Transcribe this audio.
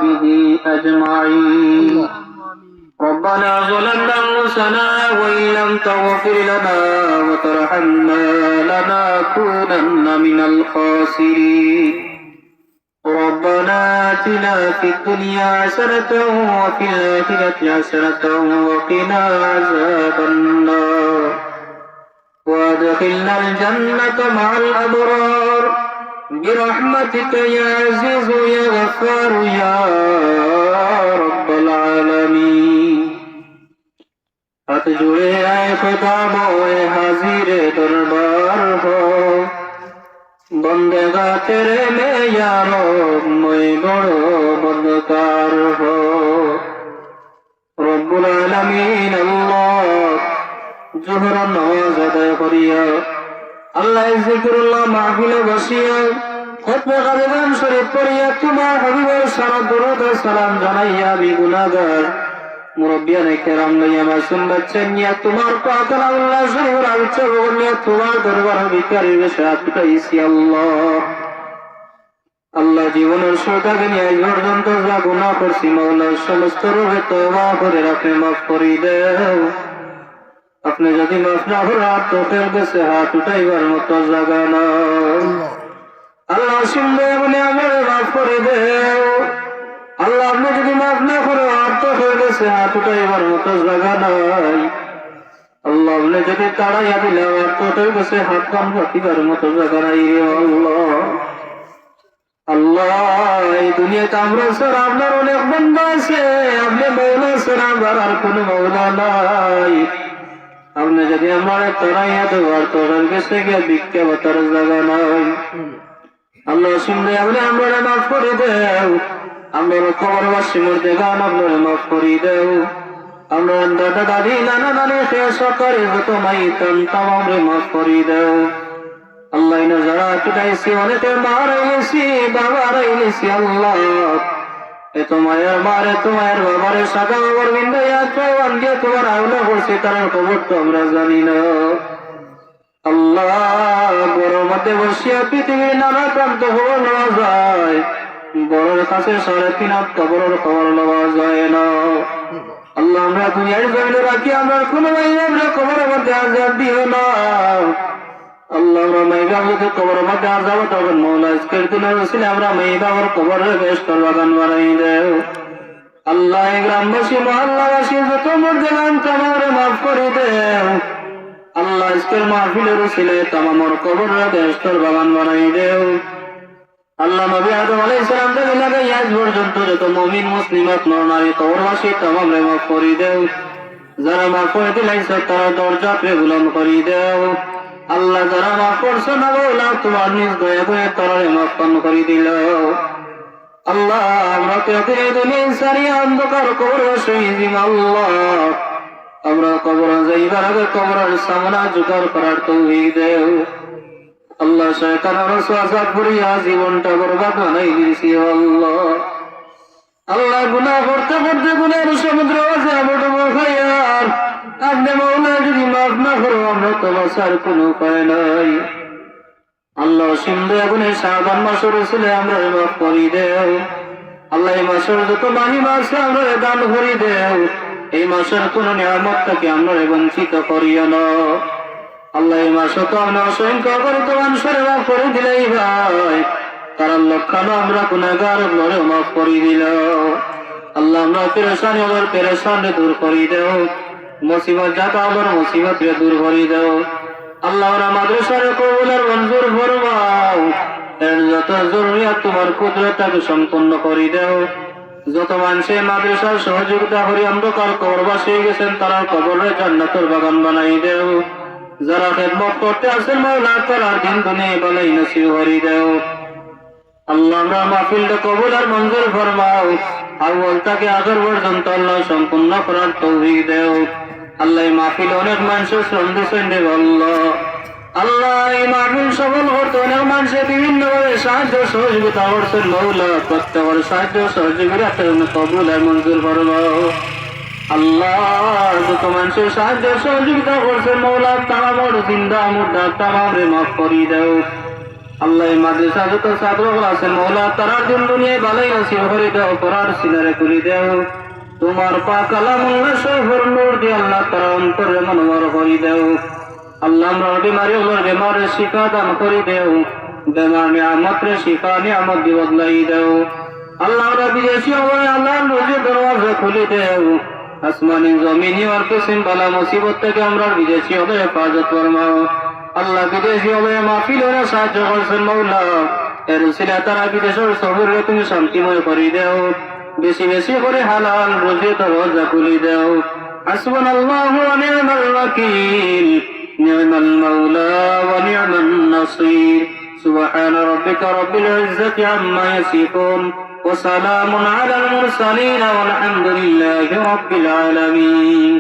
وأصحابه أجمعين. ربنا ظلمنا أنفسنا وإن لم تغفر لنا وترحمنا لنكونن من الخاسرين. ربنا آتنا في الدنيا حسنة وفي الآخرة حسنة وقنا عذاب النار وادخلنا الجنة مع الأبرار برحمتك يا عزيز يا غفار يا رب العالمين. हाथ जुड़े आए खुदा मोए हाजिर दरबार हो बंदेगा तेरे में यारो मोए बड़ो बंदकार हो रब्बुल आलमीन अल्लाह जोहर नमाज अदा करिया अल्लाह जिक्रुल्लाह महफिले बसिया खुतबा गालिबान शरीफ पढ़िया तुम्हार हबीबर सारा दुरूद सलाम জানাইয়া আমি গুনাহগার মুরব্বিয়ানে কেরাম লইয়া মাসুম বাচ্চা নিয়া তোমার পাক আল্লাহ শরীফের আবিচ্ছা বলিয়া তোমার দরবারে ভিখারির বেশে হাত উঠাইছি আল্লাহ। আল্লাহ জীবনের সৌদাকে নিয়ে আজ পর্যন্ত যা গুনাহ করছি মাওলা সমস্ত রূপে তওবা করে আপনি মাফ করে দেও। আপনি যদি মাফ না করেন তোকের কাছে হাত উঠাইবার মতো জায়গা নাই। আল্লাহ শুনবে বলে আমার মাফ করে দেও। আল্লাহ আপনি যদি মাফ না করে আর তো হয়ে গেছে হাত উঠাইবার মতো জায়গা নাই। আল্লাহ আপনি যদি তাড়াইয়া দিলে আর তো হয়ে গেছে হাত কাম রাখিবার মতো জায়গা নাই রে আল্লাহ। আল্লাহ এই দুনিয়াতে আমরা স্যার আপনার অনেক বান্দা আছে, আপনি মৌলা স্যার আমার আর কোনো মৌলা নাই। আপনি যদি আমার তাড়াইয়া দেওয়ার তোর কাছে গিয়ে ভিক্ষা বাতার জায়গা নাই। আল্লাহ শুনলে আপনি আমরা মাফ করে দেও। আমরা খবরবাসী মধ্যে গান আপনার মাফ করে দেও। আমরা দাদা দাদি নানা নানি সরকারি যত মাইতাম তামামরে মাফ করে দেও। আল্লাহ যারা চুটাইছি অনেকে মারাইছি বাবা রাইছি আল্লাহ এত মায়ের মারে তোমার বাবারে সাদা বাবার বিন্দাইয়া চৌয়ান দিয়ে তোমার আউলা করছি তার খবর তো আমরা জানি না। আল্লাহ বড় মধ্যে বসিয়া পৃথিবীর নানা প্রান্ত খবর নেওয়া যায়, বড়র কাছে 3.5 হাত কবরের খবর নেওয়া যায় না। আল্লাহ আমরা দুনিয়ার জমিনে রাখি আমরা কোনো আমরা কবরের মধ্যে আজাব দিও না। আল্লাহ আমরা মাইবাবুকে কবরের মধ্যে আজাব তখন মৌলা আজকের দিনে রসিলে আমরা মাইবাবুর কবরের বেশতর বাগান বানাই দেও। আল্লাহ গ্রামবাসী মহল্লাবাসী যত মধ্যে গান তামারে মাফ করে দেও। আল্লাহ আজকের মাহফিলের রসিলে তামামর কবরের বেশতর বাগান বানাই দেও। আল্লাহ নবী আদম আলাইহিস সালাম থেকে লাগাই আজ পর্যন্ত যত মুমিন মুসলিমাত নর নারী কবরবাসী তামামরে মাফ করে দেও। যারা মাফ করে দিলাইছে তারা দরজাতে বুলন্দ করে দেও। আল্লাহ যারা মাফ করছো না বলা তোমার নিজ দয়া করে তারারে মাফ করে দিল। আল্লাহ আমরা তো দুনিয়া সারি অন্ধকার কবরবাসী আল্লাহ আমরা কবর যাইবার আগে কবরের সামনা জোগাড় করার তৌফিক দেও। আল্লাহ শয়তানের ওয়াসওয়াসা করিয়া জীবনটা বরবাদ বানাই দিয়েছি আল্লাহ। আল্লাহ গুনাহ করতে করতে গুনাহের সমুদ্র আছে ডুব খাইয়ার আপনি মাওলা যদি মাফ না করো আমরা তো বাঁচার কোনো উপায় নাই। আল্লাহ সিন্ধু আগুনে শাবান মাসের রসুলে আমরা মাফ করি দেও। আল্লাহ এই মাসের যত মাহিমা আছে আমরা দান করি দেও। এই মাসের কোন নিয়ামত থেকে আমরা বঞ্চিত করিও না। আল্লাহ এই মাসে তো আমরা অসংখ্য করে তো মানুষের মাফ করে দিলেই ভাই তারা লক্ষণ আমরা গুনাহগার লড়ে মাফ করে দিল। আল্লাহ আমরা পেরেশানি ওদের পেরেশানি দূর করে দেও। মুসিবত যাতা ওদের মুসিবত দূর করে দেও। আল্লাহ ওরা মাদ্রাসার কবুলের মঞ্জুর ফরমাও। এর যত জরুরিয়াত তোমার কুদরতকে সম্পন্ন করে দেও। যত মানুষের মাদ্রাসার সহযোগিতা করে অন্ধকার কবরবাসী গেছেন তারা কবরে জান্নাতের বাগান বানাই দেও। যারা খেদমত করতে আসেন মাওলা তারার দিন দুনিয়া বালাই নসিব করে দেও। আল্লাহ আমরা মাহফিলটা কবুল আর মঞ্জুর ফরমাও। আউয়াল থেকে আখের পর্যন্ত আল্লাহ সম্পূর্ণ করার তৌফিক দেও। আল্লাহ এই মাহফিল অনেক মানুষের শ্রম দিয়েছেন রে আল্লাহ। আল্লাহ এই মাহফিল সফল করতে অনেক মানুষের বিভিন্নভাবে সাহায্য সহযোগিতা করছেন মাওলা প্রত্যেকের সাহায্য সহযোগিতা কবুল আর মঞ্জুর ফরমাও। আল্লাহ যত মানুষের সাহায্য সহযোগিতা করছেন মাওলা তামাম জিন্দা মুর্দা তামামরে মাফ করে দাও। আল্লাহ মাদ্রাসা যত ছাত্রগুলো আছেন মৌলা তারার দিন দুনিয়ায় ভালোই নসিব করে দাও, পড়ার সিনারে খুলি দাও। তোমার পাক কালামুল্লাহ শরীফের নূর দিয়ে আল্লাহ তারা অন্তরে মনোহর করে দাও। আল্লাহ আমরা বিমারি হলোর বেমারের শিফা দান করে দেও, বেমার নিয়ামতের শিফা নিয়ামত দিয়ে বদলাই দেও। আল্লাহ আমরা বিদেশি হওয়ায় আল্লাহ রোজে দরওয়াজা খুলে দেও। আসমানি জমিনি আর কিসিম বালা মুসিবত থেকে আমরা বিদেশি হলে হেফাজত ফরমাও। আল্লাহ বিদেশি হলে মাহফিল হলে সাহায্য করছেন মৌলা, এর উসিলা তারা বিদেশের শহরে তুমি শান্তিময় করে দেও। বেশি বেশি করে হালাল রোজে দরওয়াজা খুলে দেও। হাসবুনাল্লাহু ওয়া নি'মাল ওয়াকিল, নি'মাল মাওলা ওয়া নি'মান নাসির। সুবহান রাব্বিকা রাব্বিল ইজ্জাতি আম্মা ইয়াসিফুন ওয়া সালামুন আলাল মুরসালিন ওয়া আলহামদুলিল্লাহি রাব্বিল আলামিন।